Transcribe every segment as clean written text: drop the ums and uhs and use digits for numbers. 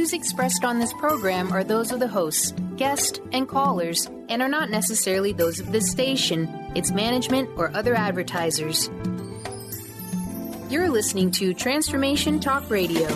views expressed on this program are those of the hosts, guests, and callers, and are not necessarily those of this station, its management, or other advertisers. You're listening to Transformation Talk Radio.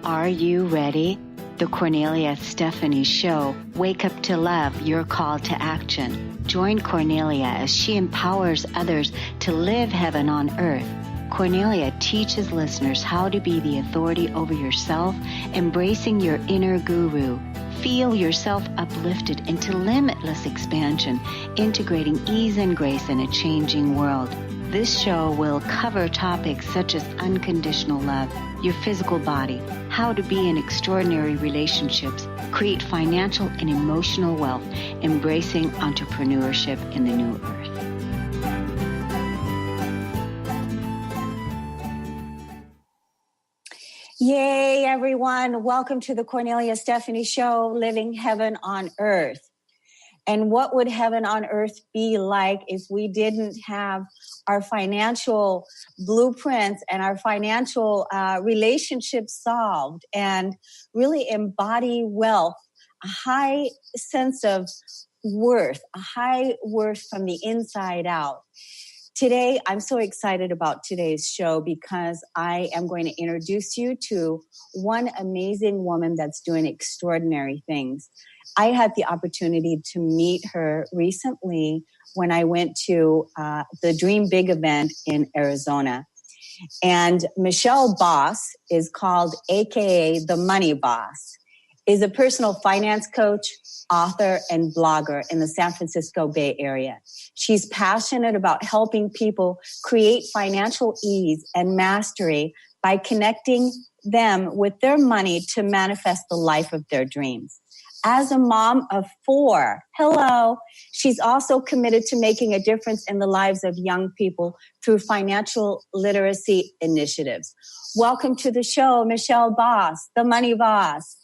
Are you ready? The Kornelia Stephanie Show, Wake Up to Love, your call to action. Join Kornelia as she empowers others to live heaven on earth. Kornelia teaches listeners how to be the authority over yourself, embracing your inner guru. Feel yourself uplifted into limitless expansion, integrating ease and grace in a changing world. This show will cover topics such as unconditional love, your physical body, how to be in extraordinary relationships, create financial and emotional wealth, embracing entrepreneurship in the new earth. Yay, everyone. Welcome to the Kornelia Stephanie Show, Living Heaven on Earth. And what would heaven on earth be like if we didn't have our financial blueprints and our financial relationships solved and really embody wealth, a high sense of worth, a high worth from the inside out? Today, I'm so excited about today's show because I am going to introduce you to one amazing woman that's doing extraordinary things. I had the opportunity to meet her recently when I went to the Dream Big event in Arizona. And Michelle Boss is called AKA the Money Boss, is a personal finance coach, author, and blogger in the San Francisco Bay Area. She's passionate about helping people create financial ease and mastery by connecting them with their money to manifest the life of their dreams. As a mom of 4, she's also committed to making a difference in the lives of young people through financial literacy initiatives. Welcome to the show, Michelle Boss, the Money Boss.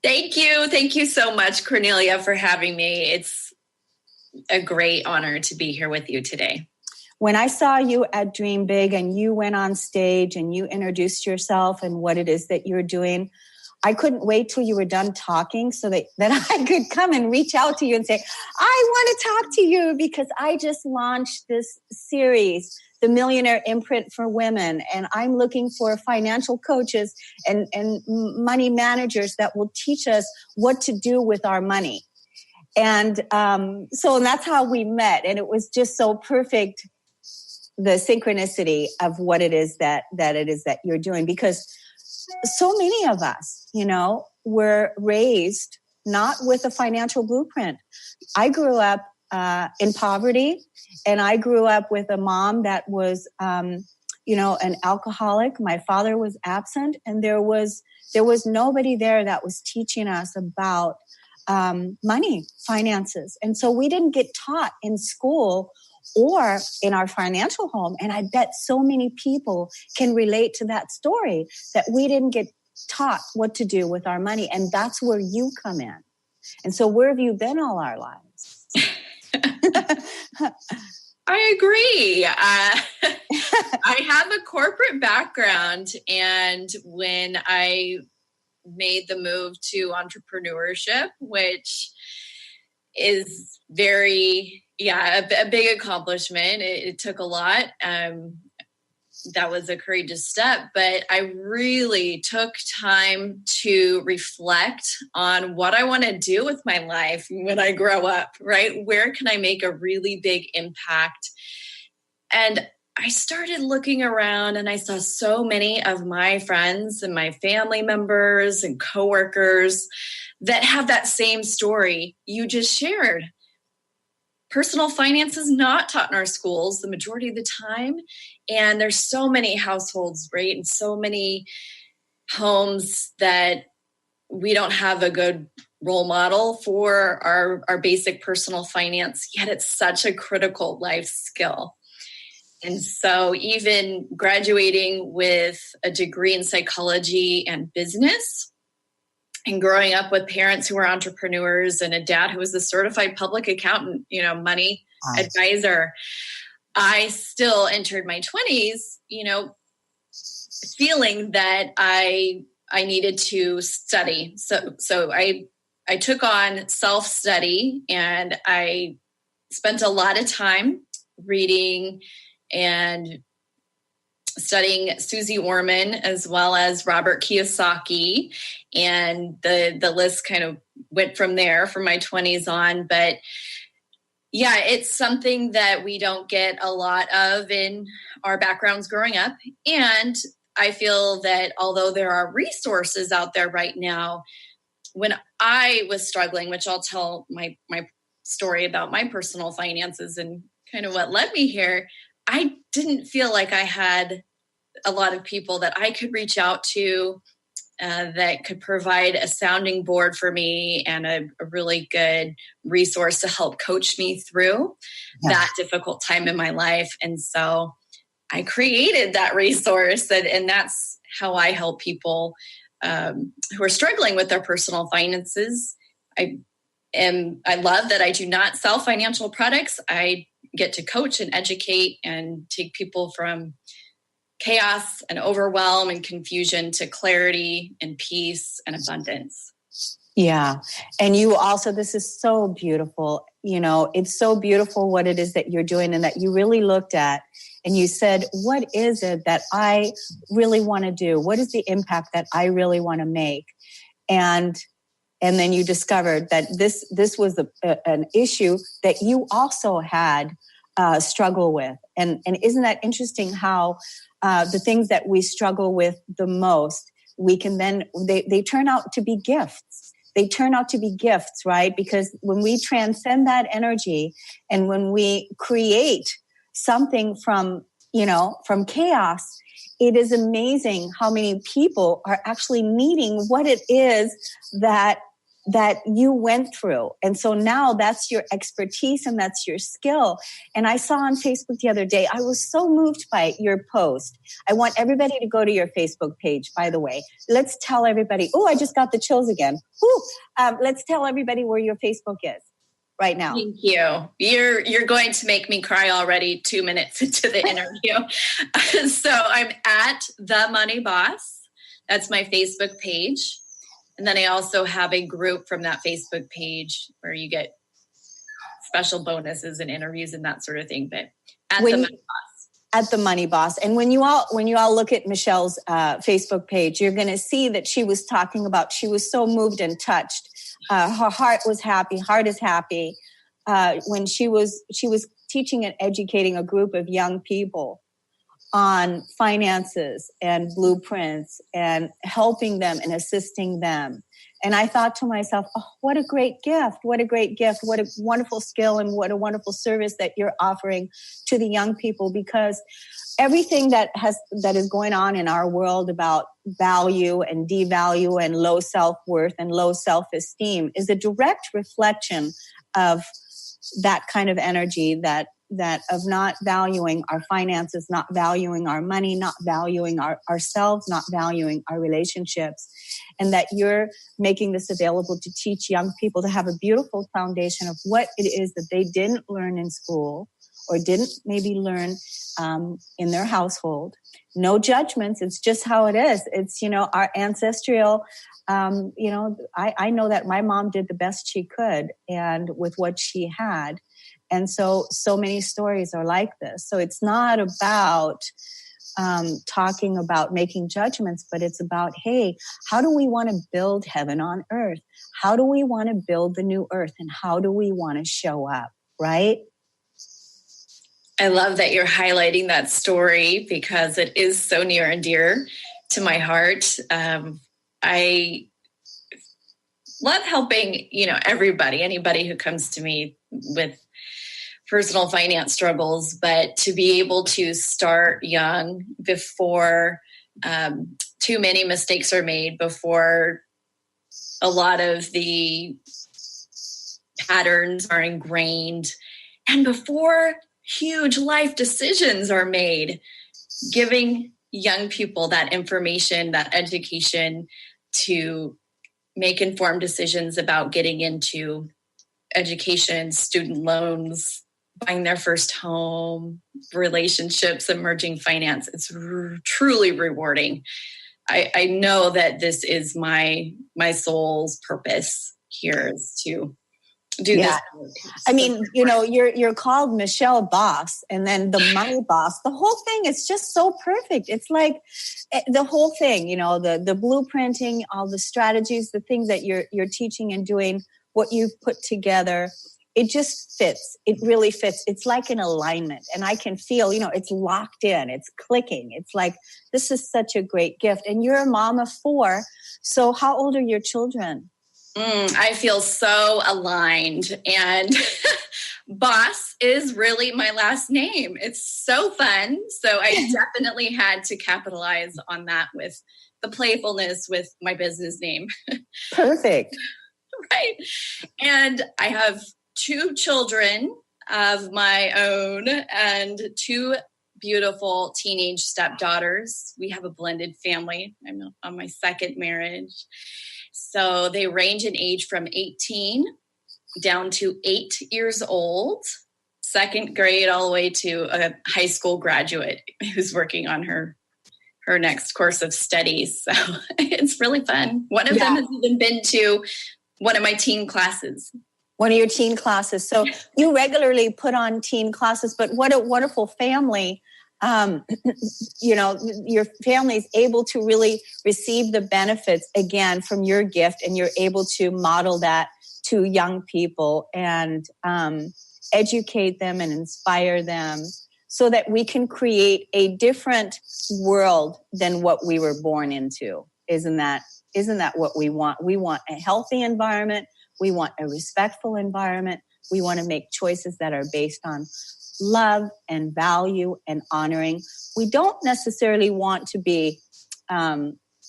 Thank you. Thank you so much, Kornelia, for having me. It's a great honor to be here with you today. When I saw you at Dream Big and you went on stage and you introduced yourself and what it is that you're doing, I couldn't wait till you were done talking so that I could come and reach out to you and say, I want to talk to you because I just launched this series, The Millionaire Imprint for Women, and I'm looking for financial coaches and money managers that will teach us what to do with our money. And so that's how we met. And it was just so perfect, the synchronicity of what it is that you're doing, because so many of us, were raised not with a financial blueprint. I grew up in poverty, and I grew up with a mom that was, an alcoholic. My father was absent, and there was nobody there that was teaching us about money, finances. And so we didn't get taught in school or in our financial home. And I bet so many people can relate to that story, that we didn't get taught what to do with our money. And that's where you come in. And so where have you been all our lives? I agree. I have a corporate background. And when I made the move to entrepreneurship, which is very, a big accomplishment. It took a lot. That was a courageous step, but I really took time to reflect on what I want to do with my life when I grow up, right? Where can I make a really big impact? And I started looking around and I saw so many of my friends and my family members and coworkers that have that same story you just shared. Personal finance is not taught in our schools the majority of the time. And there's so many households, right? And so many homes that we don't have a good role model for our basic personal finance, yet it's such a critical life skill. And so even graduating with a degree in psychology and business, and growing up with parents who were entrepreneurs and a dad who was a certified public accountant, money advisor, I still entered my 20s, feeling that I needed to study. So I took on self-study, and I spent a lot of time reading and studying Susie Orman as well as Robert Kiyosaki. And the list kind of went from there from my 20s on. But yeah, it's something that we don't get a lot of in our backgrounds growing up. And I feel that although there are resources out there right now, when I was struggling, which I'll tell my story about my personal finances and kind of what led me here, I didn't feel like I had a lot of people that I could reach out to that could provide a sounding board for me and a really good resource to help coach me through that difficult time in my life. And so I created that resource, and that's how I help people who are struggling with their personal finances. I love that I do not sell financial products. I get to coach and educate and take people from chaos and overwhelm and confusion to clarity and peace and abundance. Yeah. And you also, this is so beautiful. It's so beautiful what it is that you're doing, and that you really looked at and you said, what is it that I really want to do? What is the impact that I really want to make? And then you discovered that this was an issue that you also had struggle with. And isn't that interesting how the things that we struggle with the most, we can then, they turn out to be gifts. They turn out to be gifts, right? Because when we transcend that energy and when we create something from chaos, it is amazing how many people are actually needing what it is that you went through. And so now that's your expertise and that's your skill. And I saw on Facebook the other day, I was so moved by your post. I want everybody to go to your Facebook page, by the way. Let's tell everybody. Oh, I just got the chills again. Let's tell everybody where your Facebook is right now. Thank you. You're going to make me cry already 2 minutes into the interview. So I'm at The Money Boss. That's my Facebook page. And then I also have a group from that Facebook page where you get special bonuses and interviews and that sort of thing. But at The Money Boss. At The Money Boss. And when you all look at Michelle's Facebook page, you're going to see that she was talking about, she was so moved and touched. Her heart was happy. Heart is happy. When she was teaching and educating a group of young people on finances and blueprints and helping them and assisting them. And I thought to myself, oh, what a great gift. What a great gift. What a wonderful skill and what a wonderful service that you're offering to the young people, because everything that is going on in our world about value and devalue and low self-worth and low self-esteem is a direct reflection of that kind of energy that of not valuing our finances, not valuing our money, not valuing ourselves, not valuing our relationships. And that you're making this available to teach young people to have a beautiful foundation of what it is that they didn't learn in school or didn't maybe learn in their household. No judgments. It's just how it is. It's, our ancestral, I know that my mom did the best she could and with what she had. And so many stories are like this. So it's not about talking about making judgments, but it's about, hey, how do we want to build heaven on earth? How do we want to build the new earth? And how do we want to show up, right? I love that you're highlighting that story because it is so near and dear to my heart. I love helping, everybody, anybody who comes to me with personal finance struggles, but to be able to start young before too many mistakes are made, before a lot of the patterns are ingrained, and before huge life decisions are made, giving young people that information, that education to make informed decisions about getting into education, student loans, buying their first home, relationships, emerging finance. It's truly rewarding. I know that this is my soul's purpose here is to do this work. I mean, you're called Michelle Boss and then the Money Boss. The whole thing is just so perfect. It's like the whole thing, the blueprinting, all the strategies, the things that you're teaching and doing, what you've put together. It just fits. It really fits. It's like an alignment. And I can feel, it's locked in. It's clicking. It's like, this is such a great gift. And you're a mom of 4. So how old are your children? I feel so aligned. And Boss is really my last name. It's so fun. So I definitely had to capitalize on that with the playfulness with my business name. Perfect. Right. And I have 2 children of my own and 2 beautiful teenage stepdaughters. We have a blended family. I'm on my 2nd marriage. So they range in age from 18 down to 8 years old, 2nd grade, all the way to a high school graduate who's working on her next course of studies. So it's really fun. One of them has even been to one of my teen classes. One of your teen classes. So you regularly put on teen classes, but what a wonderful family. Your family is able to really receive the benefits again from your gift, and you're able to model that to young people and educate them and inspire them so that we can create a different world than what we were born into. Isn't that what we want? We want a healthy environment. We want a respectful environment. We want to make choices that are based on love and value and honoring. We don't necessarily want to be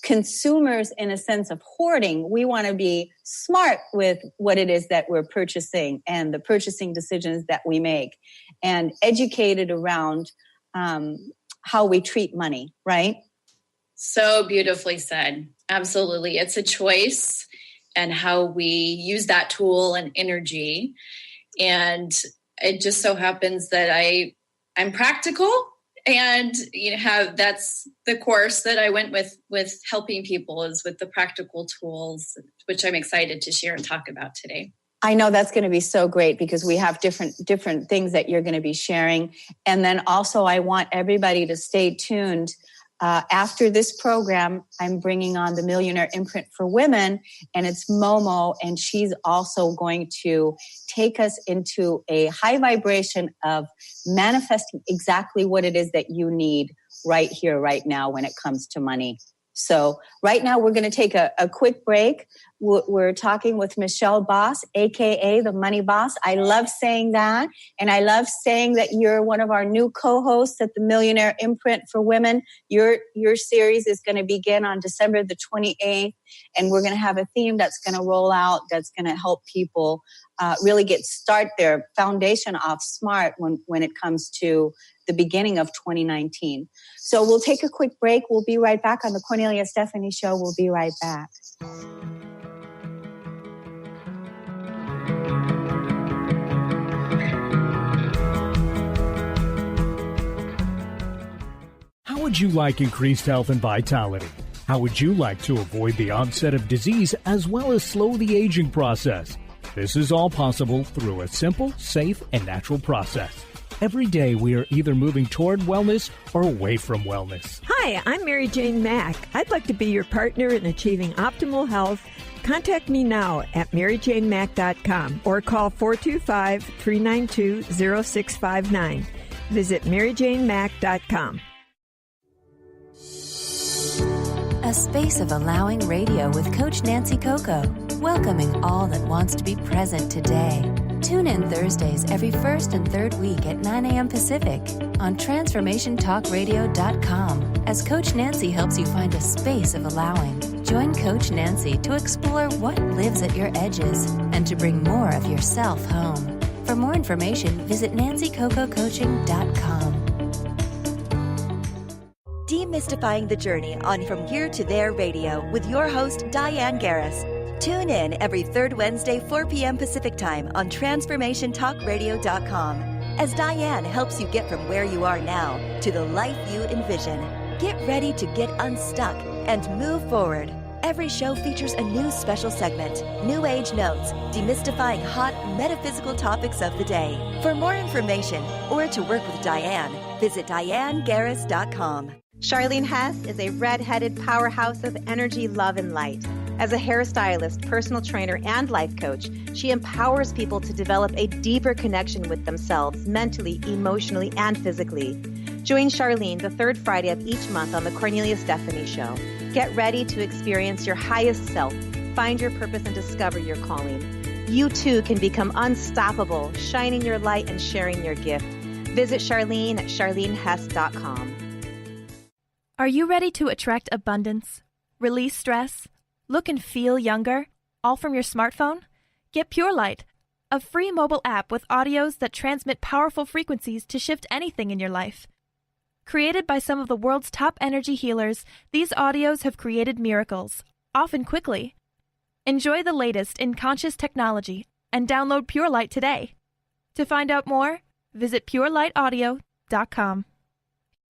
consumers in a sense of hoarding. We want to be smart with what it is that we're purchasing and the purchasing decisions that we make, and educated around how we treat money, right? So beautifully said. Absolutely. It's a choice and how we use that tool and energy. And it just so happens that I'm practical, and that's the course that I went with helping people, is with the practical tools, which I'm excited to share and talk about today. I know that's going to be so great because we have different things that you're going to be sharing. And then also I want everybody to stay tuned. After this program, I'm bringing on the Millionaire Imprint for Women, and it's Momo, and she's also going to take us into a high vibration of manifesting exactly what it is that you need right here, right now when it comes to money. So right now we're going to take a quick break. We're talking with Michelle Boss, aka the Money Boss. I love saying that. And I love saying that you're one of our new co-hosts at the Millionaire Imprint for Women. Your series is going to begin on December the 28th. And we're going to have a theme that's going to roll out, that's going to help people really start their foundation off smart when it comes to the beginning of 2019. So we'll take a quick break. We'll be right back on the Kornelia Stephanie Show. We'll be right back. How would you like increased health and vitality? How would you like to avoid the onset of disease as well as slow the aging process? This is all possible through a simple, safe, and natural process. Every day we are either moving toward wellness or away from wellness. Hi, I'm Mary Jane Mack. I'd like to be your partner in achieving optimal health. Contact me now at maryjanemack.com or call 425-392-0659. Visit maryjanemack.com. A space of allowing radio with Coach Nancy Coco, welcoming all that wants to be present today. Tune in Thursdays every first and third week at 9 a.m. Pacific on TransformationTalkRadio.com as Coach Nancy helps you find a space of allowing. Join Coach Nancy to explore what lives at your edges and to bring more of yourself home. For more information, visit NancyCocoCoaching.com. Demystifying the Journey on From Here to There Radio with your host, Diane Garris. Tune in every third Wednesday, 4 p.m. Pacific Time on TransformationTalkRadio.com. as Diane helps you get from where you are now to the life you envision. Get ready to get unstuck and move forward. Every show features a new special segment, New Age Notes, demystifying hot metaphysical topics of the day. For more information or to work with Diane, visit DianeGarris.com. Charlene Hess is a red-headed powerhouse of energy, love, and light. As a hairstylist, personal trainer, and life coach, she empowers people to develop a deeper connection with themselves mentally, emotionally, and physically. Join Charlene the third Friday of each month on The Kornelia Stephanie Show. Get ready to experience your highest self, find your purpose, and discover your calling. You too can become unstoppable, shining your light and sharing your gift. Visit Charlene at charlenehess.com. Are you ready to attract abundance, release stress, look and feel younger, all from your smartphone? Get Pure Light, a free mobile app with audios that transmit powerful frequencies to shift anything in your life. Created by some of the world's top energy healers, these audios have created miracles, often quickly. Enjoy the latest in conscious technology and download Pure Light today. To find out more, visit purelightaudio.com.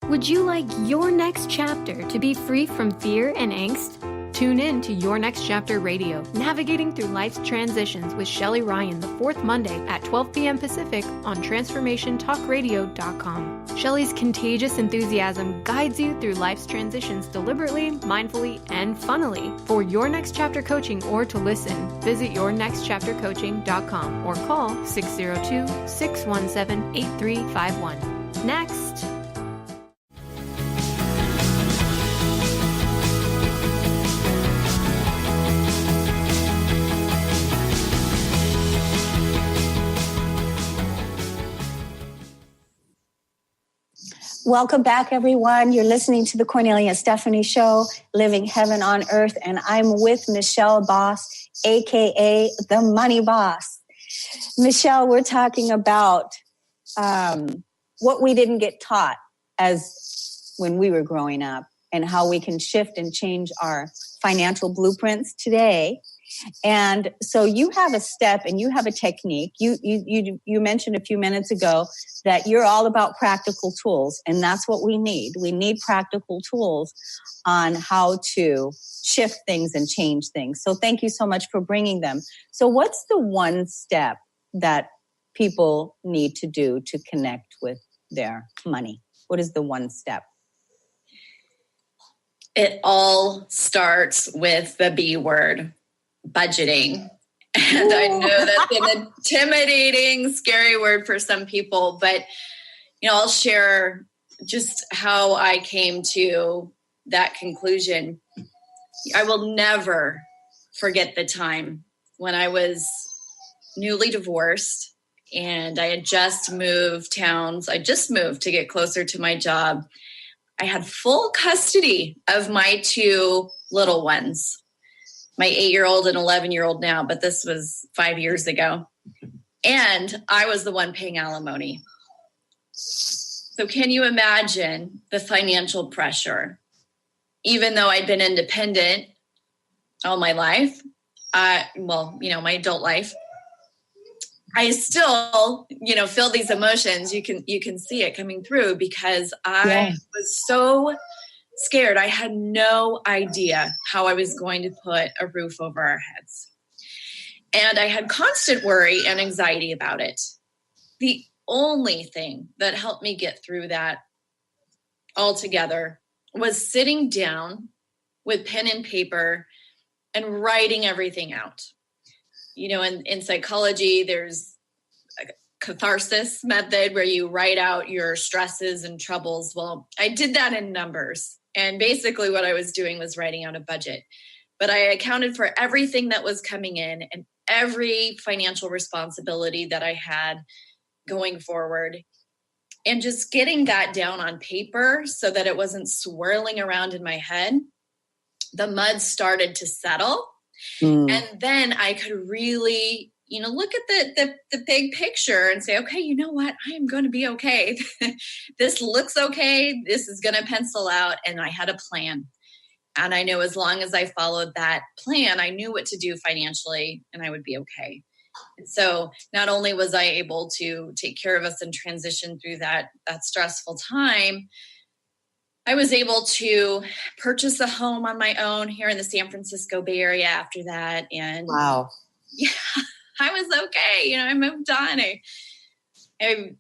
Would you like your next chapter to be free from fear and angst? Tune in to Your Next Chapter Radio, navigating through life's transitions with Shelley Ryan the fourth Monday at 12 p.m. Pacific on TransformationTalkRadio.com. Shelley's contagious enthusiasm guides you through life's transitions deliberately, mindfully, and funnily. For Your Next Chapter coaching or to listen, visit YourNextChapterCoaching.com or call 602-617-8351. Next. Welcome back, everyone. You're listening to the Kornelia Stephanie Show, Living Heaven on Earth, and I'm with Michelle Boss, a.k.a. the Money Boss. Michelle, we're talking about what we didn't get taught as when we were growing up and how we can shift and change our financial blueprints today. And so you have a step and you have a technique. You mentioned a few minutes ago that you're all about practical tools, and that's what we need. We need practical tools on how to shift things and change things. So thank you so much for bringing them. So what's the one step that people need to do to connect with their money? What is the one step? It all starts with the B word. Budgeting. And I know that's an intimidating, scary word for some people, but I'll share just how I came to that conclusion. I will never forget the time when I was newly divorced and I had just moved towns. I just moved to get closer to my job. I had full custody of my two little ones. My 8-year-old and 11-year-old now, but this was 5 years ago. And I was the one paying alimony. So can you imagine the financial pressure? Even though I'd been independent all my life, my adult life, I still, feel these emotions. You can see it coming through because I was so scared. I had no idea how I was going to put a roof over our heads. And I had constant worry and anxiety about it. The only thing that helped me get through that altogether was sitting down with pen and paper and writing everything out. In psychology, there's a catharsis method where you write out your stresses and troubles. Well, I did that in numbers. And basically what I was doing was writing out a budget. But I accounted for everything that was coming in and every financial responsibility that I had going forward. And just getting that down on paper so that it wasn't swirling around in my head, the mud started to settle. And then I could really, look at the big picture and say, okay, you know what? I am going to be okay. This looks okay. This is going to pencil out. And I had a plan. And I know as long as I followed that plan, I knew what to do financially and I would be okay. So not only was I able to take care of us and transition through that stressful time, I was able to purchase a home on my own here in the San Francisco Bay Area after that. And wow. Yeah, I was okay. I moved on. I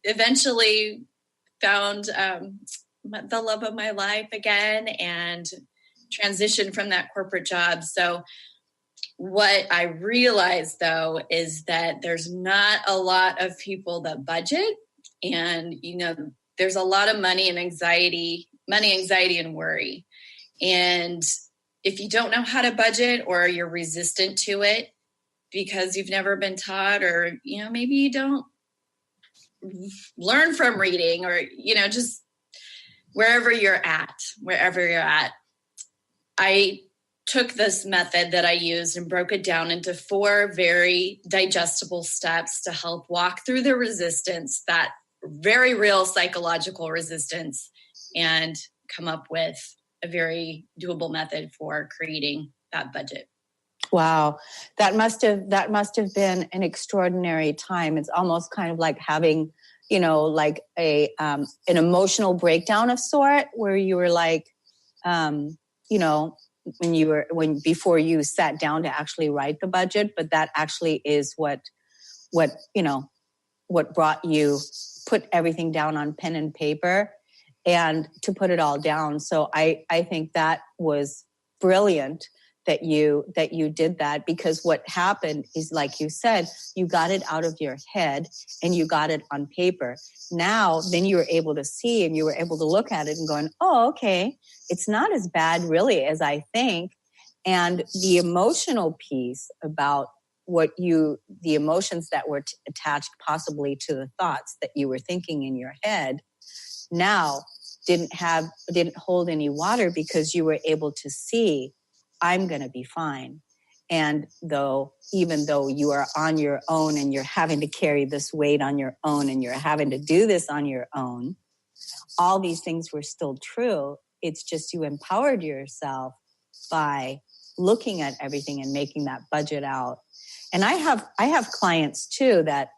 eventually found the love of my life again and transitioned from that corporate job. So what I realized, though, is that there's not a lot of people that budget. And, there's a lot of money anxiety and worry. And if you don't know how to budget, or you're resistant to it because you've never been taught, or, maybe you don't learn from reading, or, just wherever you're at, I took this method that I used and broke it down into 4 very digestible steps to help walk through the resistance, that very real psychological resistance, and come up with a very doable method for creating that budget. Wow. That must have been an extraordinary time. It's almost kind of like having, like an emotional breakdown of sort, where you were like, before you sat down to actually write the budget, but that actually is what brought you, put everything down on pen and paper and to put it all down. So I think that was brilliant that you did that, because what happened is, like you said, you got it out of your head and you got it on paper. Now, then you were able to see, and you were able to look at it and going, oh, okay, it's not as bad really as I think. And the emotional piece about the emotions that were attached possibly to the thoughts that you were thinking in your head, now didn't hold any water, because you were able to see, I'm going to be fine. And even though you are on your own and you're having to carry this weight on your own and you're having to do this on your own, all these things were still true. It's just you empowered yourself by looking at everything and making that budget out. And I have clients too that,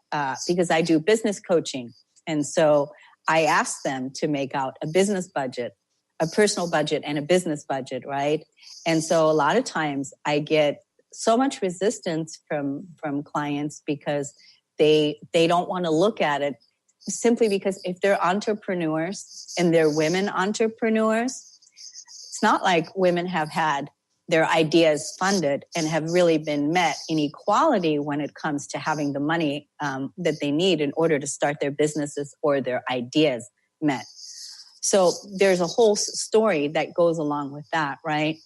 because I do business coaching. And so I ask them to make out a business budget, a personal budget, and a business budget, right? And so a lot of times I get so much resistance from clients because they don't want to look at it, simply because if they're entrepreneurs and they're women entrepreneurs, it's not like women have had their ideas funded and have really been met in equality when it comes to having the money that they need in order to start their businesses or their ideas met. So there's a whole story that goes along with that, right?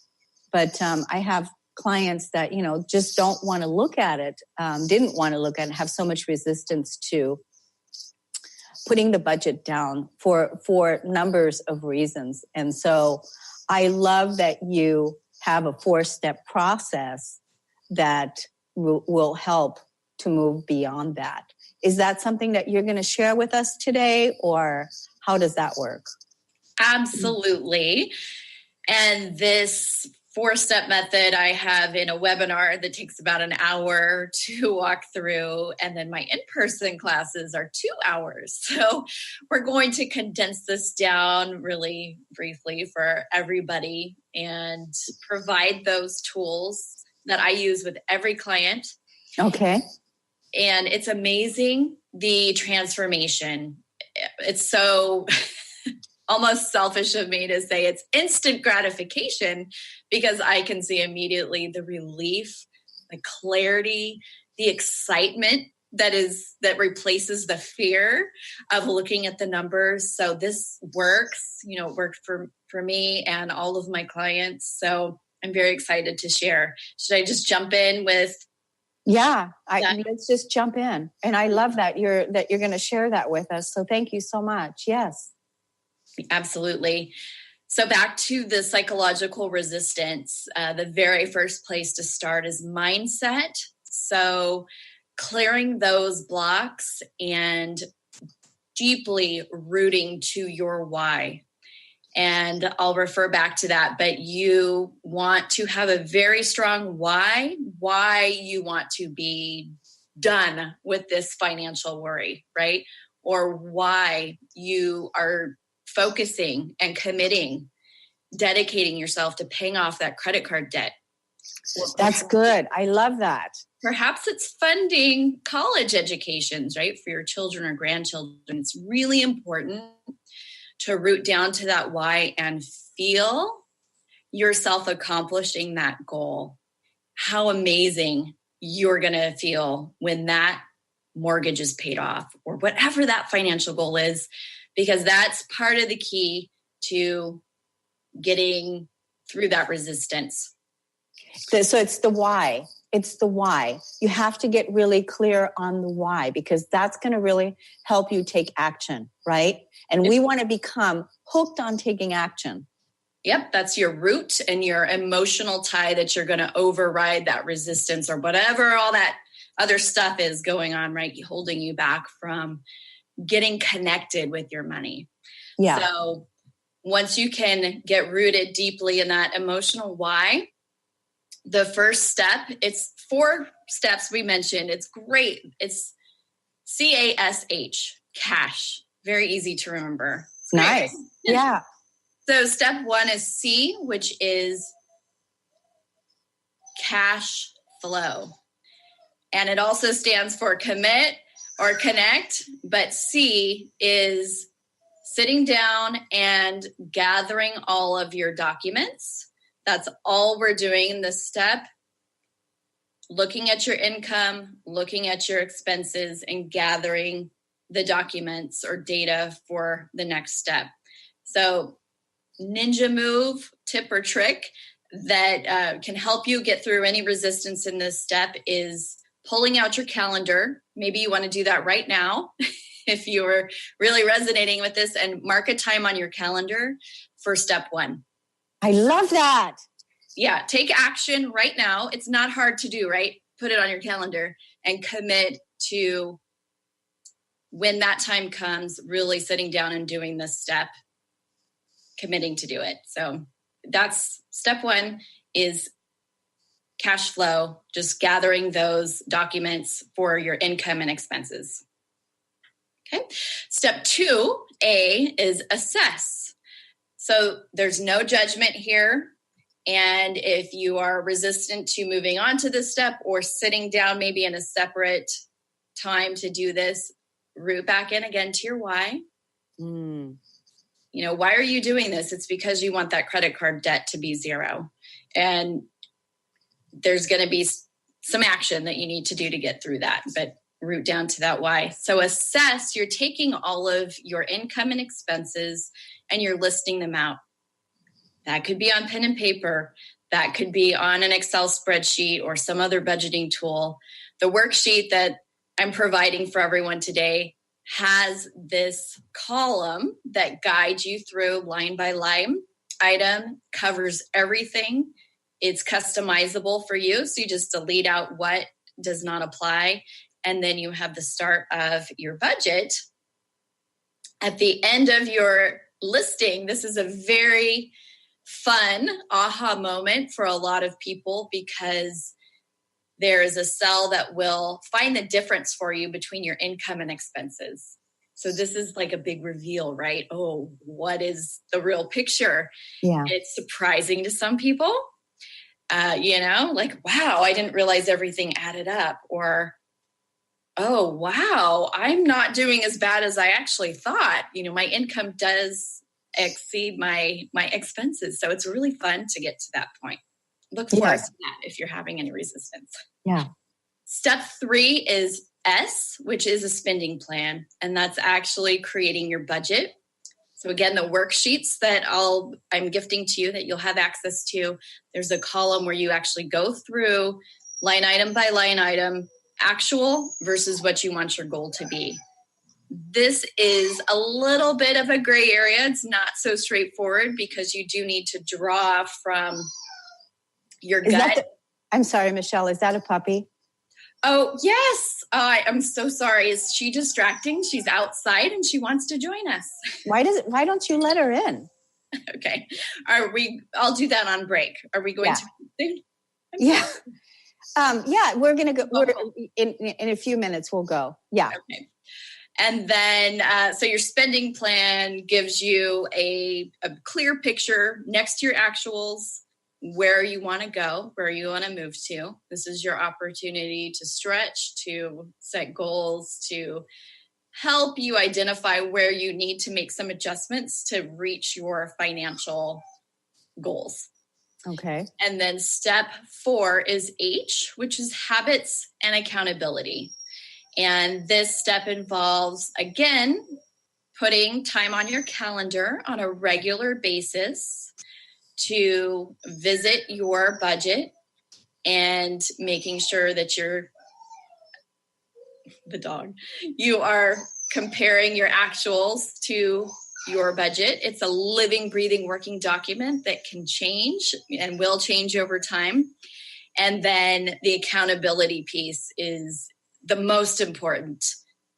But I have clients that, just don't want to look at it, didn't want to look at it, have so much resistance to putting the budget down for numbers of reasons. And so I love that you have a 4-step process that will help to move beyond that. Is that something that you're going to share with us today, or how does that work? Absolutely. And this 4-step method I have in a webinar that takes about an hour to walk through. And then my in-person classes are 2 hours. So we're going to condense this down really briefly for everybody and provide those tools that I use with every client. Okay. And it's amazing, the transformation. It's so almost selfish of me to say it's instant gratification, because I can see immediately the relief, the clarity, the excitement that replaces the fear of looking at the numbers. So this works, it worked for me and all of my clients. So I'm very excited to share. Should I just jump in with? Yeah, let's just jump in. And I love that you're going to share that with us. So thank you so much. Yes. Absolutely. So back to the psychological resistance, the very first place to start is mindset. So clearing those blocks and deeply rooting to your why. And I'll refer back to that, but you want to have a very strong why you want to be done with this financial worry, right? Or why you are focusing and committing, dedicating yourself to paying off that credit card debt. That's good. I love that. Perhaps it's funding college educations, right? For your children or grandchildren. It's really important to root down to that why and feel yourself accomplishing that goal. How amazing you're going to feel when that mortgage is paid off or whatever that financial goal is, because that's part of the key to getting through that resistance. So it's the why. It's the why. You have to get really clear on the why, because that's going to really help you take action, right? And we want to become hooked on taking action. Yep, that's your root and your emotional tie that you're going to override that resistance or whatever all that other stuff is going on, right? Holding you back from getting connected with your money. Yeah. So once you can get rooted deeply in that emotional why, the first step, it's 4 steps we mentioned. It's great. It's CASH, cash. Very easy to remember. Nice. Yeah. So step 1 is C, which is cash flow. And it also stands for commit or connect. But C is sitting down and gathering all of your documents. That's all we're doing in this step. Looking at your income, looking at your expenses, and gathering the documents or data for the next step. So ninja move, tip or trick that can help you get through any resistance in this step is pulling out your calendar. Maybe you want to do that right now if you're really resonating with this, and mark a time on your calendar for step 1. I love that. Yeah, take action right now. It's not hard to do, right? Put it on your calendar and commit to, when that time comes, really sitting down and doing this step, committing to do it. So that's step 1 is cash flow, just gathering those documents for your income and expenses. Okay. Step 2A is assess. So there's no judgment here. And if you are resistant to moving on to this step or sitting down maybe in a separate time to do this, root back in again to your why. You know, why are you doing this? It's because you want that credit card debt to be 0. And there's going to be some action that you need to do to get through that, but root down to that why. So assess, you're taking all of your income and expenses and you're listing them out. That could be on pen and paper. That could be on an Excel spreadsheet or some other budgeting tool. The worksheet that I'm providing for everyone today has this column that guides you through line by line item, covers everything. It's customizable for you. So you just delete out what does not apply. And then you have the start of your budget. At the end of your listing, this is a very fun aha moment for a lot of people, because there is a cell that will find the difference for you between your income and expenses. So this is like a big reveal, right? Oh, what is the real picture? Yeah. It's surprising to some people, like, wow, I didn't realize everything added up. Or, oh, wow, I'm not doing as bad as I actually thought. My income does exceed my expenses. So it's really fun to get to that point. Look forward to that if you're having any resistance. Yeah. Step 3 is S, which is a spending plan. And that's actually creating your budget. So again, the worksheets that I'm gifting to you that you'll have access to, there's a column where you actually go through line item by line item, actual versus what you want your goal to be. This is a little bit of a gray area. It's not so straightforward because you do need to draw from your gut. I'm sorry, Michelle, is that a puppy? Oh, yes. I'm so sorry. Is she distracting? She's outside and she wants to join us. Why don't you let her in? Okay. I'll do that on break. Are we going to? Yeah. Yeah, we're going to go. We're in a few minutes. We'll go. Yeah. Okay. And then, so your spending plan gives you a clear picture next to your actuals, where you want to go, where you want to move to. This is your opportunity to stretch, to set goals, to help you identify where you need to make some adjustments to reach your financial goals. Okay. And then step 4 is H, which is habits and accountability. And this step involves, again, putting time on your calendar on a regular basis to visit your budget and making sure that you are comparing your actuals to your budget. It's a living, breathing, working document that can change and will change over time. And then the accountability piece is the most important.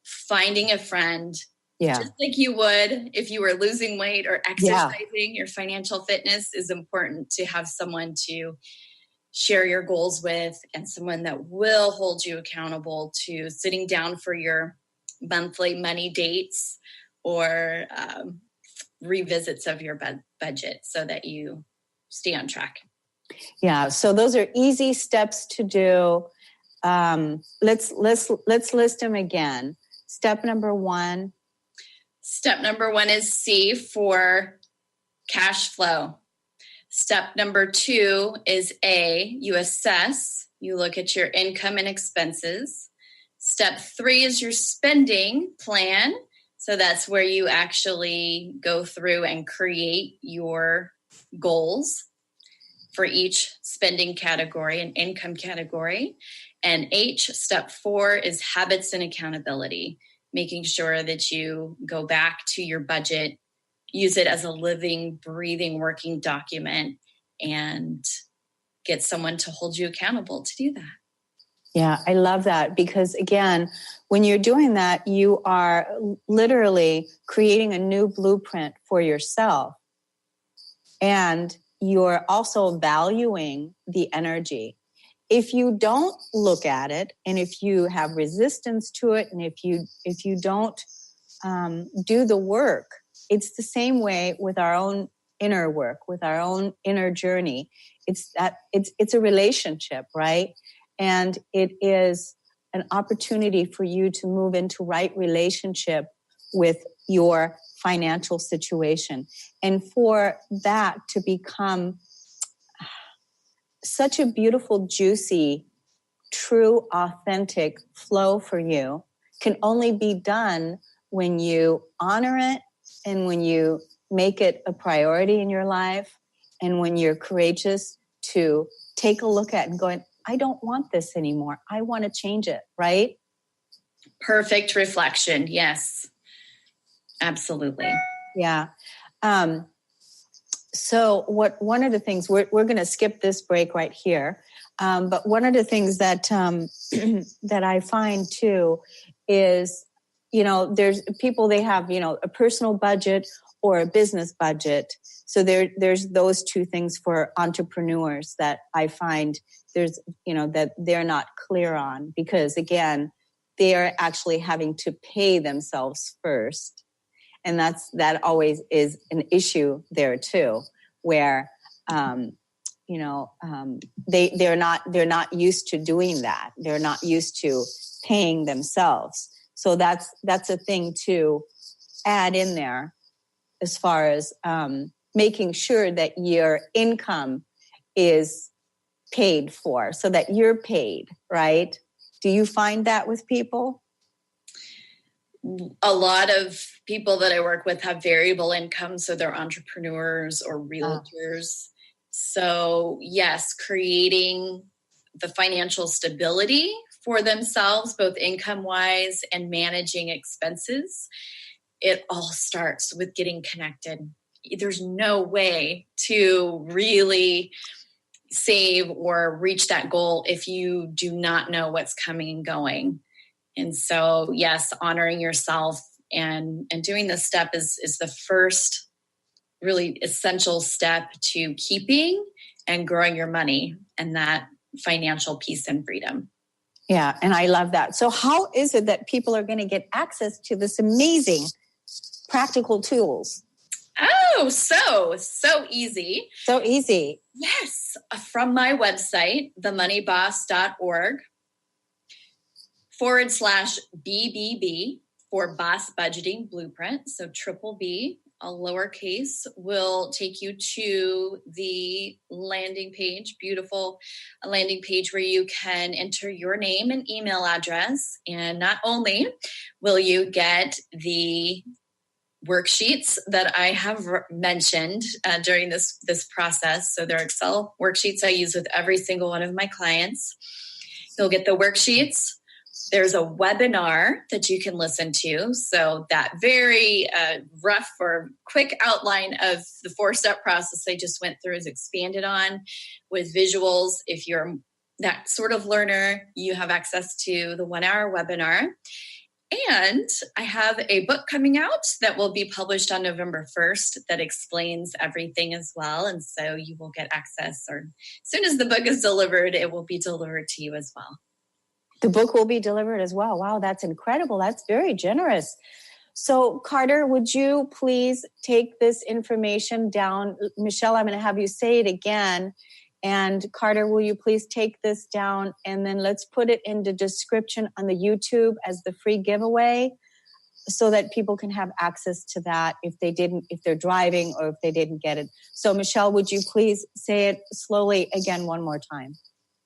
Finding a friend, just like you would if you were losing weight or exercising. Your financial fitness is important to have someone to share your goals with, and someone that will hold you accountable to sitting down for your monthly money dates or revisits of your budget so that you stay on track. Yeah. So those are easy steps to do. Let's list them again. Step number 1. Step number 1 is C for cash flow. Step number 2 is A, you assess, you look at your income and expenses. Step 3 is your spending plan. So that's where you actually go through and create your goals for each spending category and income category. And H, step 4, is habits and accountability, making sure that you go back to your budget, use it as a living, breathing, working document, and get someone to hold you accountable to do that. Yeah, I love that because, again, when you're doing that, you are literally creating a new blueprint for yourself. And you're also valuing the energy. If you don't look at it, and if you have resistance to it, and if you don't do the work, it's the same way with our own inner work, with our own inner journey. It's a relationship, right? And it is an opportunity for you to move into right relationship with your financial situation. And for that to become such a beautiful, juicy, true, authentic flow for you can only be done when you honor it and when you make it a priority in your life and when you're courageous to take a look at and going, I don't want this anymore. I want to change it, right? Perfect reflection. Yes, absolutely. Yeah. So one of the things, we're going to skip this break right here. But one of the things that that I find too is, there's people, they have, a personal budget or a business budget. So there's those two things for entrepreneurs that I find that they're not clear on, because again, they are actually having to pay themselves first. And that always is an issue there too, where, they're not used to doing that. They're not used to paying themselves. So that's a thing to add in there as far as making sure that your income is paid for, so that you're paid, right? Do you find that with people? A lot of people that I work with have variable income, so they're entrepreneurs or realtors. So yes, creating the financial stability for themselves, both income-wise and managing expenses, it all starts with getting connected. There's no way to really save or reach that goal if you do not know what's coming and going. And so, yes, honoring yourself and doing this step is the first really essential step to keeping and growing your money. And that financial peace and freedom. Yeah, and I love that. So how is it that people are going to get access to this amazing practical tools? Oh, so easy. So easy. Yes, from my website, themoneyboss.org/BBB for Boss Budgeting Blueprint. So triple B, all lowercase, will take you to the landing page, beautiful landing page where you can enter your name and email address. And not only will you get the worksheets that I have mentioned during this process. So they're Excel worksheets I use with every single one of my clients. You'll get the worksheets. There's a webinar that you can listen to. So that very rough or quick outline of the 4-step process I just went through is expanded on with visuals. If you're that sort of learner, you have access to the 1-hour webinar. And I have a book coming out that will be published on November 1st that explains everything as well. And so you will get access, or as soon as the book is delivered, it will be delivered to you as well. The book will be delivered as well. Wow, that's incredible. That's very generous. So Carter, would you please take this information down? Michelle, I'm going to have you say it again. And Carter, will you please take this down, and then let's put it in the description on the YouTube as the free giveaway so that people can have access to that if they're driving or if they didn't get it. So Michelle, would you please say it slowly again one more time?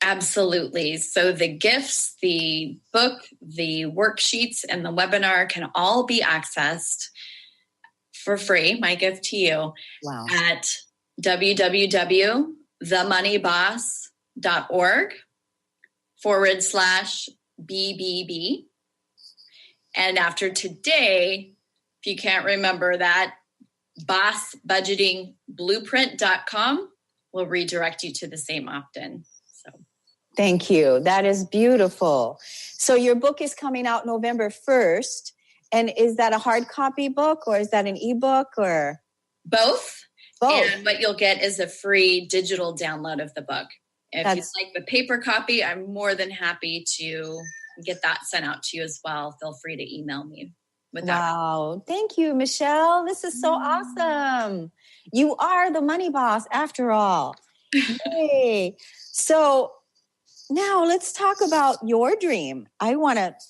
Absolutely. So the gifts, the book, the worksheets, and the webinar can all be accessed for free, my gift to you, at themoneyboss.org/BBB. And after today, if you can't remember that, bossbudgetingblueprint.com will redirect you to the same opt-in. So, thank you. That is beautiful. So your book is coming out November 1st. And is that a hard copy book, or is that an ebook, or? Both. And what you'll get is a free digital download of the book. If you'd like the paper copy, I'm more than happy to get that sent out to you as well. Feel free to email me with that. Wow. Thank you, Michelle. This is so awesome. You are the money boss after all. Yay. So now let's talk about your dream.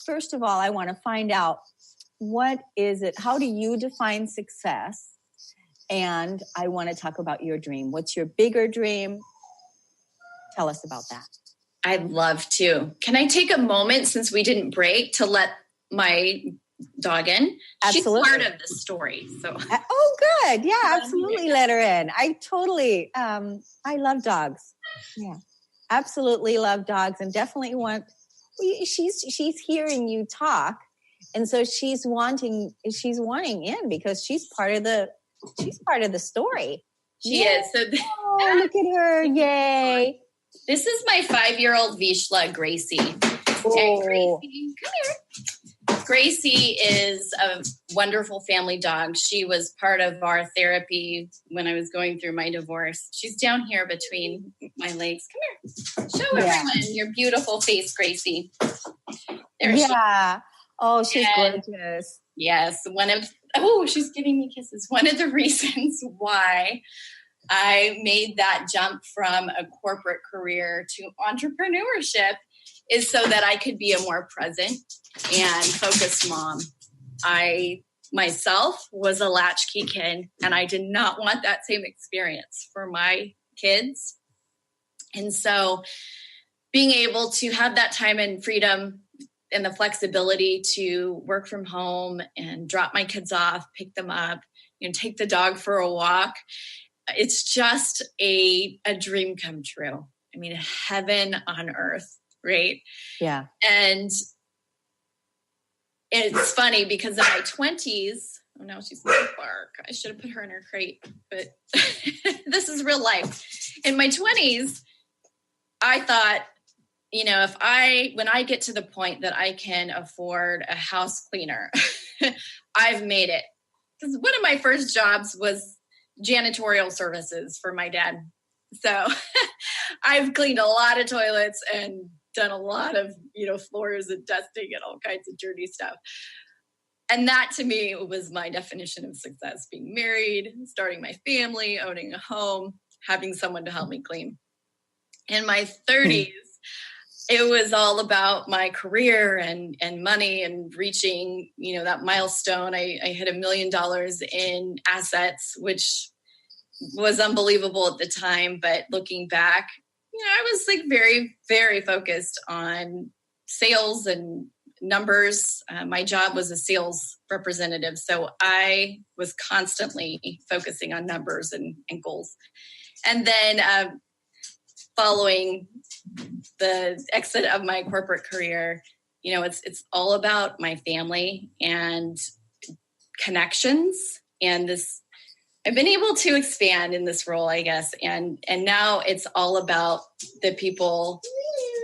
First of all, I want to find out, what is it? How do you define success? And I want to talk about your dream. What's your bigger dream? Tell us about that. I'd love to. Can I take a moment, since we didn't break, to let my dog in? Absolutely. She's part of the story. So. Oh, good. Yeah, absolutely. Let her in. I totally, I love dogs. Yeah, absolutely love dogs, and definitely she's hearing you talk. And so she's wanting in because she's part of the story. She is. So look at her. Yay. This is my 5-year-old Vizsla, Gracie. Oh. And Gracie, come here. Gracie is a wonderful family dog. She was part of our therapy when I was going through my divorce. She's down here between my legs. Come here. Show everyone your beautiful face, Gracie. There she is. Oh, she's gorgeous. Yes. She's giving me kisses. One of the reasons why I made that jump from a corporate career to entrepreneurship is so that I could be a more present and focused mom. I myself was a latchkey kid, and I did not want that same experience for my kids. And so being able to have that time and freedom and the flexibility to work from home and drop my kids off, pick them up, take the dog for a walk, it's just a dream come true. I mean, heaven on earth, right? Yeah. And it's funny because in my 20s, now she's going to bark. I should have put her in her crate, but this is real life. In my 20s, I thought, when I get to the point that I can afford a house cleaner, I've made it. Because one of my first jobs was janitorial services for my dad. So I've cleaned a lot of toilets and done a lot of, floors and dusting and all kinds of dirty stuff. And that to me was my definition of success: being married, starting my family, owning a home, having someone to help me clean. In my 30s, it was all about my career and money and reaching, that milestone. I hit $1 million in assets, which was unbelievable at the time. But looking back, I was like very, very focused on sales and numbers. My job was a sales representative. So I was constantly focusing on numbers and goals. And then following the exit of my corporate career, it's all about my family and connections. And I've been able to expand in this role, I guess. And now it's all about the people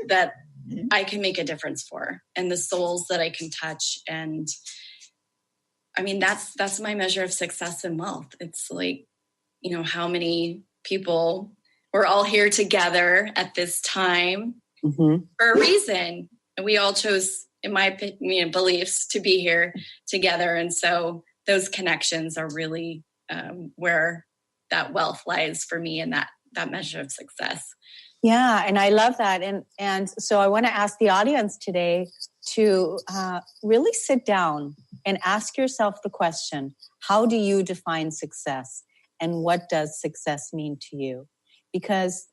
that I can make a difference for and the souls that I can touch. And I mean, that's my measure of success and wealth. It's like, how many people, we're all here together at this time for a reason. And we all chose, in my opinion, beliefs, to be here together. And so those connections are really where that wealth lies for me, and that measure of success. Yeah, and I love that. And so I want to ask the audience today to really sit down and ask yourself the question, how do you define success? And what does success mean to you? Because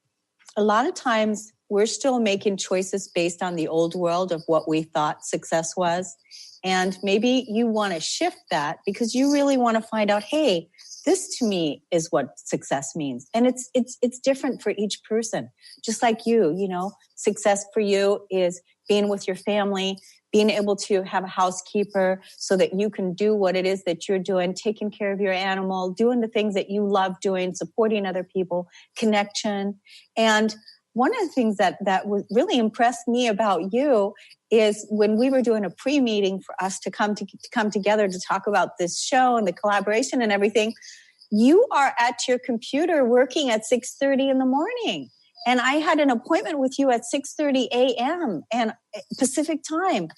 a lot of times we're still making choices based on the old world of what we thought success was. And maybe you want to shift that because you really want to find out, hey, this to me is what success means. And it's different for each person. Just like you, success for you is being with your family, being able to have a housekeeper so that you can do what it is that you're doing, taking care of your animal, doing the things that you love doing, supporting other people, connection. And one of the things that really impressed me about you is when we were doing a pre-meeting for us to come together to talk about this show and the collaboration and everything, you are at your computer working at 6:30 in the morning. And I had an appointment with you at 6:30 a.m. and Pacific time.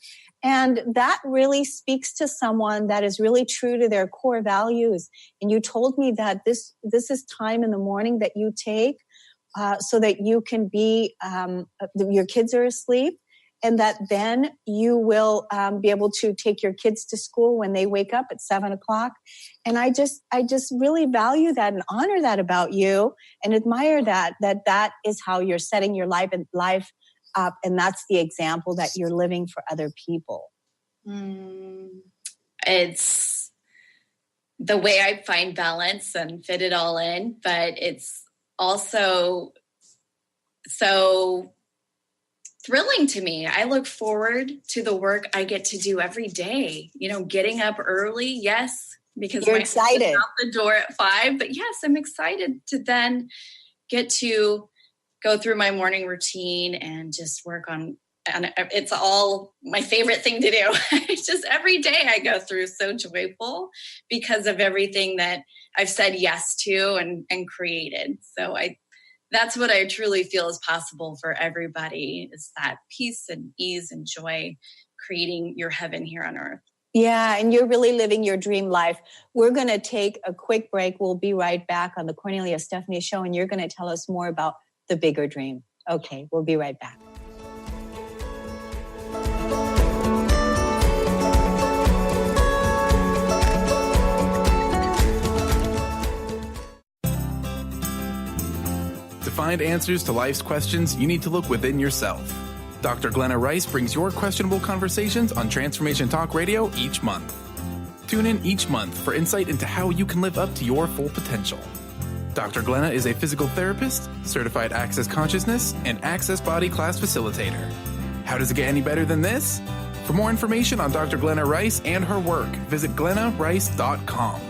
And that really speaks to someone that is really true to their core values. And you told me that this is time in the morning that you take so that you can be, your kids are asleep, and that then you will be able to take your kids to school when they wake up at 7:00. And I just really value that and honor that about you and admire that is how you're setting your life up. And that's the example that you're living for other people. It's the way I find balance and fit it all in, but it's also so thrilling to me. I look forward to the work I get to do every day. Getting up early, yes, because you're excited out the door at 5. But yes, I'm excited to then get to go through my morning routine and just work on. And it's all my favorite thing to do. It's just every day I go through so joyful because of everything that I've said yes to and created. So that's what I truly feel is possible for everybody, is that peace and ease and joy, creating your heaven here on earth. Yeah, and you're really living your dream life. We're going to take a quick break. We'll be right back on the Kornelia Stephanie Show, and you're going to tell us more about the bigger dream. Okay, we'll be right back. To find answers to life's questions, you need to look within yourself. Dr. Glenna Rice brings your questionable conversations on Transformation Talk Radio each month. Tune in each month for insight into how you can live up to your full potential. Dr. Glenna is a physical therapist, certified Access Consciousness, and Access Body Class facilitator. How does it get any better than this? For more information on Dr. Glenna Rice and her work, visit glennarice.com.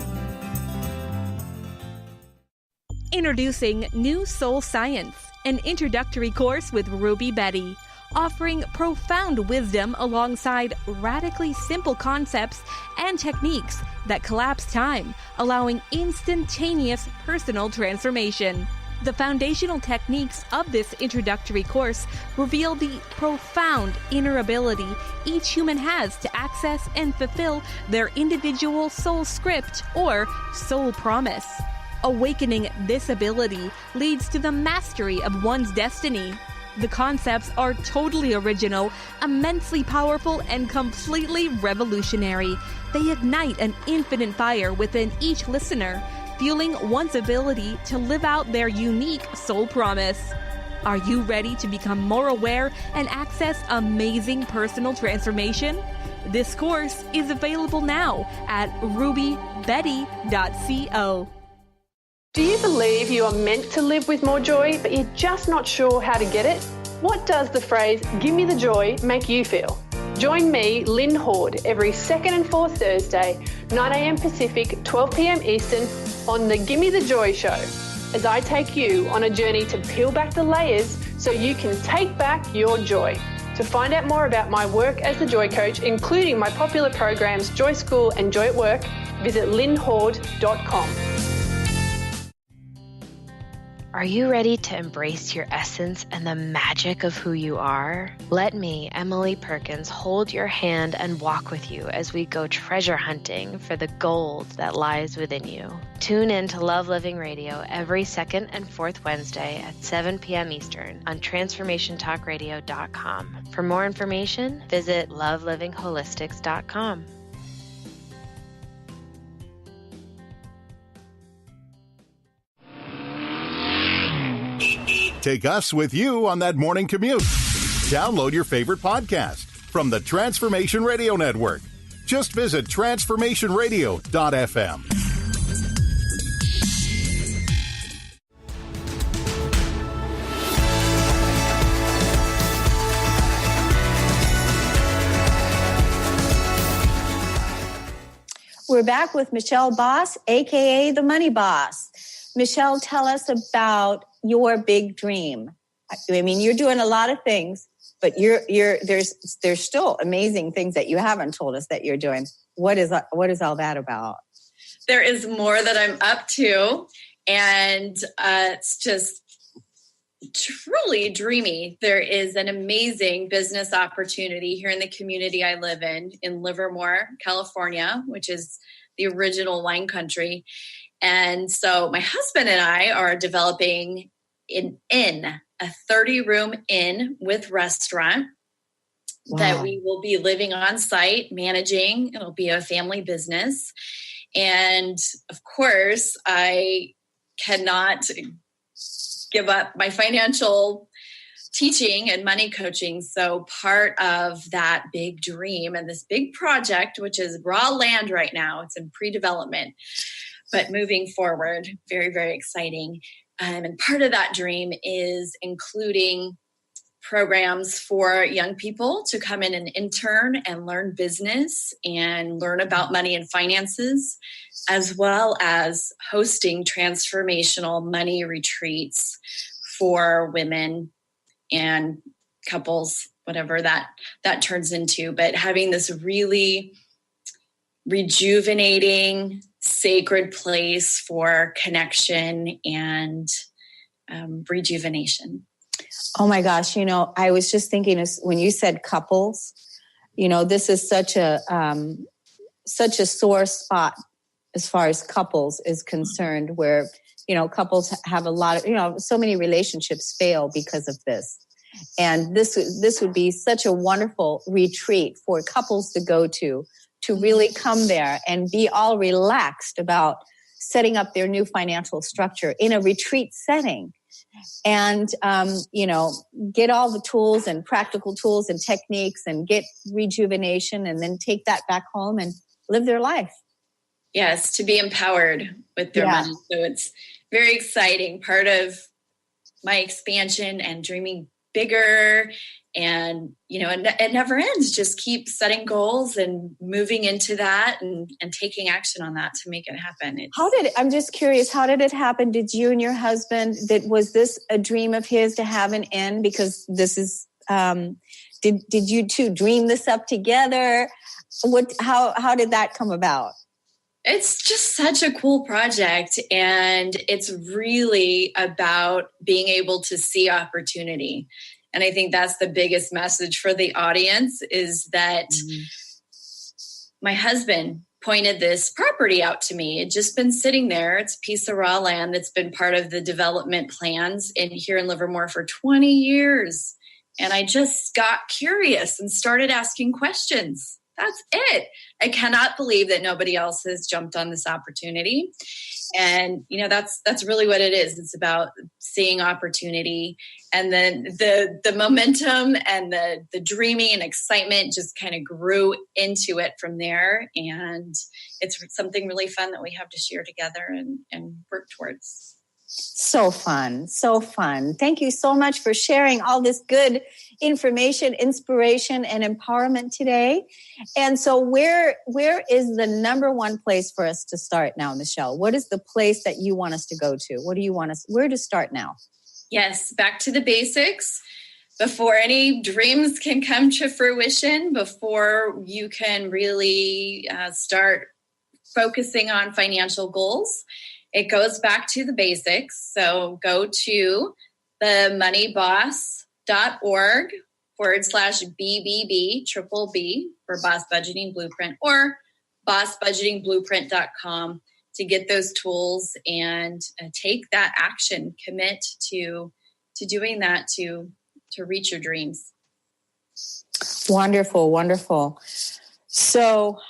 Introducing New Soul Science, an introductory course with Ruby Betty, offering profound wisdom alongside radically simple concepts and techniques that collapse time, allowing instantaneous personal transformation. The foundational techniques of this introductory course reveal the profound inner ability each human has to access and fulfill their individual soul script or soul promise. Awakening this ability leads to the mastery of one's destiny. The concepts are totally original, immensely powerful, and completely revolutionary. They ignite an infinite fire within each listener, fueling one's ability to live out their unique soul promise. Are you ready to become more aware and access amazing personal transformation? This course is available now at rubybetty.co. Do you believe you are meant to live with more joy, but you're just not sure how to get it? What does the phrase, "give me the joy," make you feel? Join me, Lynn Horde, every second and fourth Thursday, 9 a.m. Pacific, 12 p.m. Eastern, on the Gimme the Joy Show, as I take you on a journey to peel back the layers so you can take back your joy. To find out more about my work as the Joy Coach, including my popular programs Joy School and Joy at Work, visit lynnhorde.com. Are you ready to embrace your essence and the magic of who you are? Let me, Emily Perkins, hold your hand and walk with you as we go treasure hunting for the gold that lies within you. Tune in to Love Living Radio every second and fourth Wednesday at 7 p.m. Eastern on TransformationTalkRadio.com. For more information, visit LoveLivingHolistics.com. Take us with you on that morning commute. Download your favorite podcast from the Transformation Radio Network. Just visit transformationradio.fm. We're back with Michelle Boss, aka the Money Boss. Michelle, tell us about your big dream. I mean, you're doing a lot of things, but there's still amazing things that you haven't told us that you're doing. What is all that about? There is more that I'm up to, and it's just truly dreamy. There is an amazing business opportunity here in the community I live in Livermore, California, which is the original wine country. And so my husband and I are developing an inn, a 30-room inn with restaurant. Wow. That we will be living on site, managing. It'll be a family business. And of course, I cannot give up my financial teaching and money coaching. So part of that big dream and this big project, which is raw land right now, it's in pre-development, but moving forward, very, very exciting. And part of that dream is including programs for young people to come in and intern and learn business and learn about money and finances, as well as hosting transformational money retreats for women and couples, whatever that turns into. But having this really rejuvenating, sacred place for connection and rejuvenation. Oh my gosh. I was just thinking when you said couples, this is such a sore spot as far as couples is concerned, where, couples have a lot of, so many relationships fail because of this. And this would be such a wonderful retreat for couples to go to really come there and be all relaxed about setting up their new financial structure in a retreat setting. And, get all the tools and practical tools and techniques and get rejuvenation and then take that back home and live their life. Yes, to be empowered with their money. So it's very exciting. Part of my expansion and dreaming bigger and, it never ends. Just keep setting goals and moving into that and taking action on that to make it happen. I'm just curious, how did it happen? Did you and your husband, was this a dream of his to have an inn? Because this is, did you two dream this up together? How did that come about? It's just such a cool project, and it's really about being able to see opportunity. And I think that's the biggest message for the audience, is that my husband pointed this property out to me. It'd just been sitting there. It's a piece of raw land that's been part of the development plans here in Livermore for 20 years. And I just got curious and started asking questions. That's it. I cannot believe that nobody else has jumped on this opportunity. And, that's really what it is. It's about seeing opportunity. And then the momentum and the dreaming and excitement just kind of grew into it from there. And it's something really fun that we have to share together and work towards. So fun. So fun. Thank you so much for sharing all this good information, inspiration, and empowerment today. And so where is the number one place for us to start now, Michelle? What is the place that you want us to go to? Where to start now? Yes, back to the basics. Before any dreams can come to fruition, before you can really start focusing on financial goals, it goes back to the basics. So go to themoneybboss.org/BBB, triple B for Boss Budgeting Blueprint, or bossbudgetingblueprint.com to get those tools and take that action, commit to doing that to reach your dreams. Wonderful, wonderful. So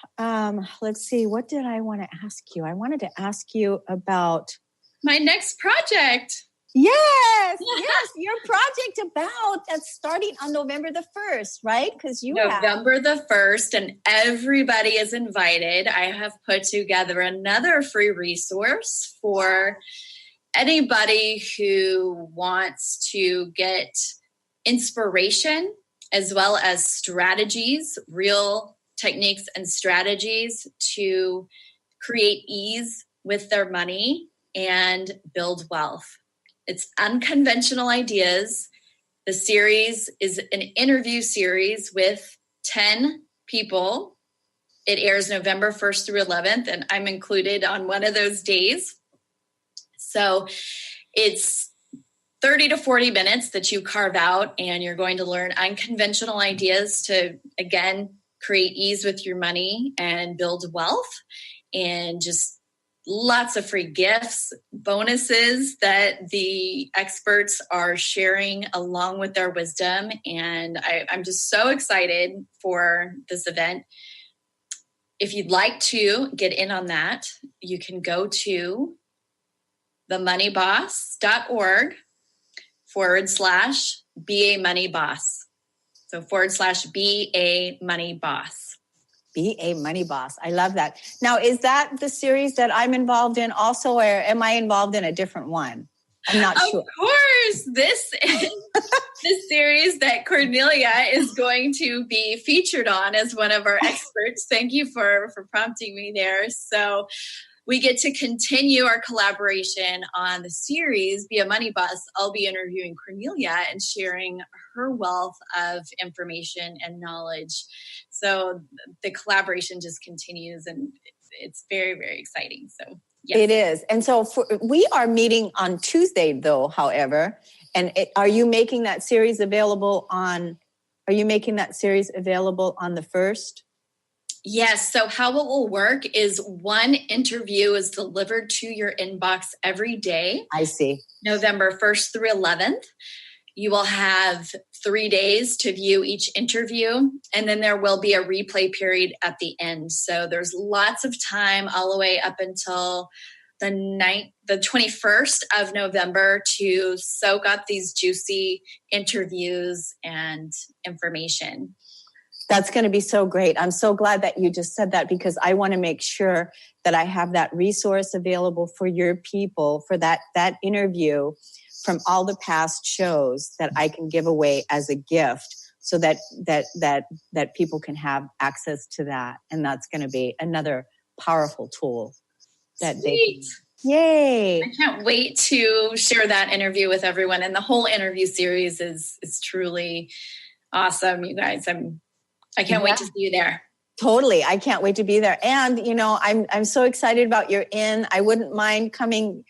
let's see, what did I want to ask you? I wanted to ask you about my next project. Yes, your project that's starting on November the 1st, right? Because November the 1st, and everybody is invited. I have put together another free resource for anybody who wants to get inspiration as well as strategies, real techniques and strategies to create ease with their money and build wealth. It's unconventional ideas. The series is an interview series with 10 people. It airs November 1st through 11th, and I'm included on one of those days. So it's 30 to 40 minutes that you carve out, and you're going to learn unconventional ideas to, again, create ease with your money and build wealth, and just lots of free gifts, bonuses that the experts are sharing along with their wisdom. And I'm just so excited for this event. If you'd like to get in on that, you can go to themoneybboss.org/BA Money Boss. So /BA Money Boss. BA Money Boss. I love that. Now, is that the series that I'm involved in also, or am I involved in a different one? I'm not sure. Of course. This is the series that Kornelia is going to be featured on as one of our experts. Thank you for prompting me there. So we get to continue our collaboration on the series, Be a Money Boss. I'll be interviewing Kornelia and sharing her wealth of information and knowledge. So the collaboration just continues, and it's very, very exciting. So yes. It is. And so we are meeting on Tuesday, though, however. And are you making that series available on the 1st? Yes. So how it will work is one interview is delivered to your inbox every day. I see. November 1st through 11th. You will have 3 days to view each interview, and then there will be a replay period at the end. So there's lots of time all the way up until the 21st of November to soak up these juicy interviews and information. That's going to be so great. I'm so glad that you just said that, because I want to make sure that I have that resource available for your people for that interview from all the past shows that I can give away as a gift, so that people can have access to that. And that's going to be another powerful tool that Sweet. Yay. I can't wait to share that interview with everyone. And the whole interview series is truly awesome, you guys. I can't wait to see you there. Totally. I can't wait to be there. And, you know, I'm so excited about your inn. I wouldn't mind coming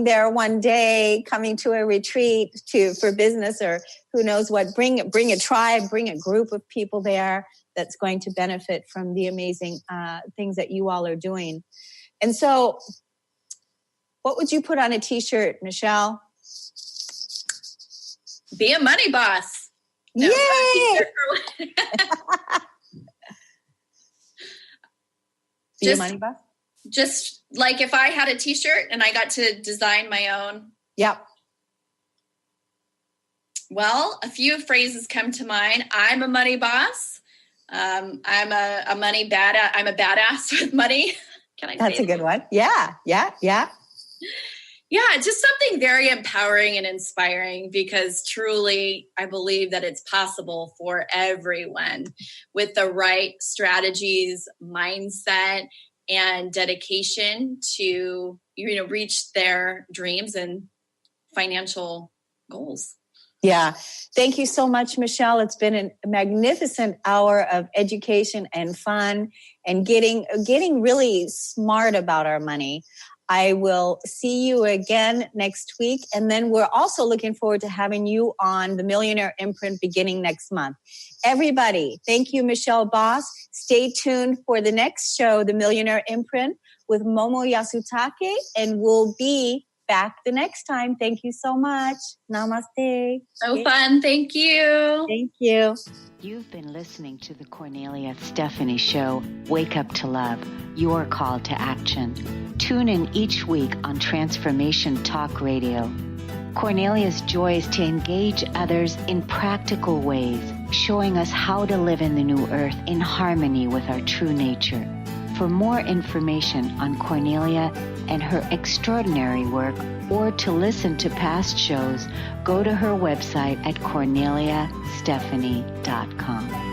there one day, coming to a retreat for business or who knows what. Bring a tribe, bring a group of people there that's going to benefit from the amazing things that you all are doing. And so what would you put on a t-shirt, Michelle? Be a money boss. No, yay! Be a money boss? Just like if I had a t-shirt and I got to design my own. Yep. Well, a few phrases come to mind. I'm a money boss. I'm a money badass. I'm a badass with money. Can I say That's a good one. Yeah. Yeah, just something very empowering and inspiring, because truly I believe that it's possible for everyone with the right strategies, mindset, and dedication to, reach their dreams and financial goals. Yeah. Thank you so much, Michelle. It's been a magnificent hour of education and fun and getting really smart about our money. I will see you again next week. And then we're also looking forward to having you on the Millionaire Imprint beginning next month. Everybody, thank you, Michelle Boss. Stay tuned for the next show, The Millionaire Imprint with Momo Yasutake, and we'll be back the next time. Thank you so much. Namaste. So fun. Thank you. Thank you. You've been listening to the Kornelia Stephanie Show, Wake Up to Love, your call to action. Tune in each week on Transformation Talk Radio. Kornelia's joy is to engage others in practical ways, showing us how to live in the new earth in harmony with our true nature. For more information on Kornelia and her extraordinary work, or to listen to past shows, go to her website at korneliastephanie.com.